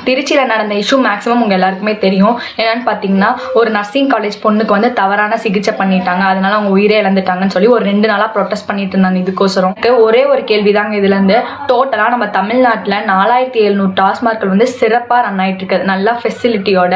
திருச்சியில் நடந்த issue maximum உங்கள் எல்லாருக்குமே தெரியும். என்னன்னு பார்த்தீங்கன்னா, ஒரு நர்சிங் காலேஜ் பொண்ணுக்கு வந்து தவறான சிகிச்சை பண்ணிட்டாங்க, அதனால அவங்க உயிரே இழந்துட்டாங்கன்னு சொல்லி ஒரு 2 நாளாக ப்ரொட்டஸ்ட் பண்ணிட்டு இருந்தாங்க. இதுக்கோசரம் ஒரே ஒரு கேள்வி தாங்க இதுலேருந்து. டோட்டலாக நம்ம தமிழ்நாட்டில் 4700 டாஸ்மார்க்கள் வந்து சிறப்பாக ரன் ஆகிட்டு இருக்கு. நல்லா ஃபெசிலிட்டியோட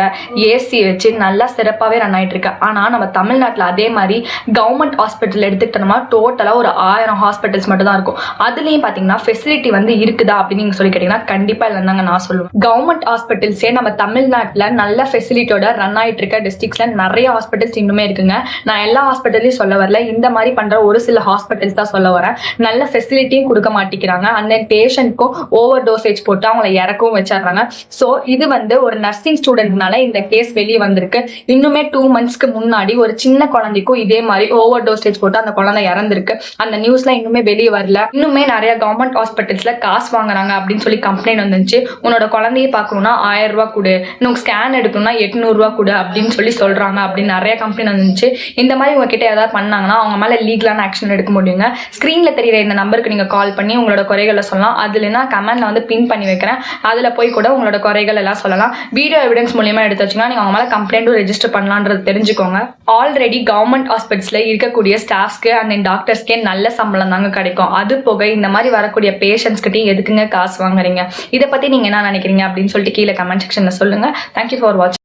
ஏசி வச்சு நல்லா சிறப்பாகவே ரன் ஆகிட்டு இருக்கு. ஆனால் நம்ம தமிழ்நாட்டில் அதே மாதிரி கவர்மெண்ட் ஹாஸ்பிட்டல் எடுத்துக்கிட்டோம்னா டோட்டலாக ஒரு 1000 ஹாஸ்பிட்டல்ஸ் மட்டும் தான் இருக்கும். அதுலேயும் பார்த்தீங்கன்னா ஃபெசிலிட்டி வந்து இருக்குதா அப்படின்னு நீங்கள் சொல்லி கேட்டிங்கன்னா கண்டிப்பாக இல்லைன்னு நான் சொல்லுவேன். கவர்மெண்ட் ஹாஸ்பிட்டல்ஸே நம்ம தமிழ்நாட்டில் நல்ல ஃபெசிலிட்டியோட ரன் ஆகிட்டு இருக்க டிஸ்ட்ரிக்ட்ஸில் நிறைய ஹாஸ்பிட்டல்ஸ் இன்னுமே இருக்குங்க. நான் எல்லா ஹாஸ்பிட்டலையும் சொல்ல வரல, இந்த மாதிரி பண்ணுற ஒரு சில ஹாஸ்பிட்டல்ஸ் தான் சொல்ல வரேன். நல்ல ஃபெசிலிட்டியும் கொடுக்க மாட்டேங்கிறாங்க. அந்த பேஷண்ட்க்கும் ஓவர் டோசேஜ் போட்டு அவங்கள இறக்கவும் வச்சிடுறாங்க. ஸோ இது வந்து ஒரு நர்சிங் ஸ்டூடெண்ட்னால இந்த கேஸ் வெளியே வந்திருக்கு. இன்னுமே 2 monthsக்கு முன்னாடி ஒரு சின்ன குழந்தைக்கும் இதே மாதிரி ஓவர் டோசேஜ் போட்டு அந்த குழந்தை இறந்திருக்கு. அந்த நியூஸ்லாம் இன்னுமே வெளியே வரல. இன்னுமே நிறைய கவர்மெண்ட் ஹாஸ்பிட்டல்ஸ்ல காசு வாங்குறாங்க அப்படின்னு சொல்லி கம்ப்ளைண்ட் வந்துச்சு. உன்னோட குழந்தைய பார்க்கணும்னா 1000 ரூபா கொடு, இன்னும் ஸ்கேன் எடுக்கணும்னா 800 ரூபா கொடு அப்படின்னு சொல்லி சொல்றாங்க அப்படின்னு நிறைய கம்ப்ளைண்ட் வந்துச்சு. இந்த மாதிரி உங்ககிட்ட ஏதாவது பண்ணாங்கன்னா அவங்க மேல லீகலான ஆக்ஷன் எடுக்க முடியுங்க. ஸ்கிரீன்ல தெரியுற இந்த நம்பருக்கு நீங்க கால் பண்ணி உங்களோட குறைகளை சொல்லலாம். அதுல நான் கமெண்ட்ல வந்து பின் பண்ணி வைக்கிறேன். அதுல போய் கூட உங்களோட குறைகள் எல்லாம் சொல்லலாம். வீடியோ எவிடன்ஸ் மூலியமா எடுத்து வச்சுன்னா நீங்க அவங்க மேல கம்ப்ளைண்ட்டும் ரெஜிஸ்டர் பண்ணலான்றது தெரிஞ்சுக்கோங்க. ஆல்ரெடி கவர்மெண்ட் ஹாஸ்பிட்டல்ஸ்ல இருக்கக்கூடிய ஸ்டாஃப்ஸ்க்கு அந்த டாக்டர்ஸ்க்கே நல்ல சம்பளம் தாங்க கிடைக்கும். அது போக இந்த மாதிரி வரக்கூடிய பேஷண்ட்ஸ் கிட்டே எதுக்குங்க காசு வாங்குறீங்க? இதை பத்தி நீங்க என்ன நினைக்கிறீங்க அப்படின்னு சொல்லிட்டு கீழே கமெண்ட் செக்ஷன்ல சொல்லுங்க. தேங்க்யூ ஃபார் வாட்சிங்.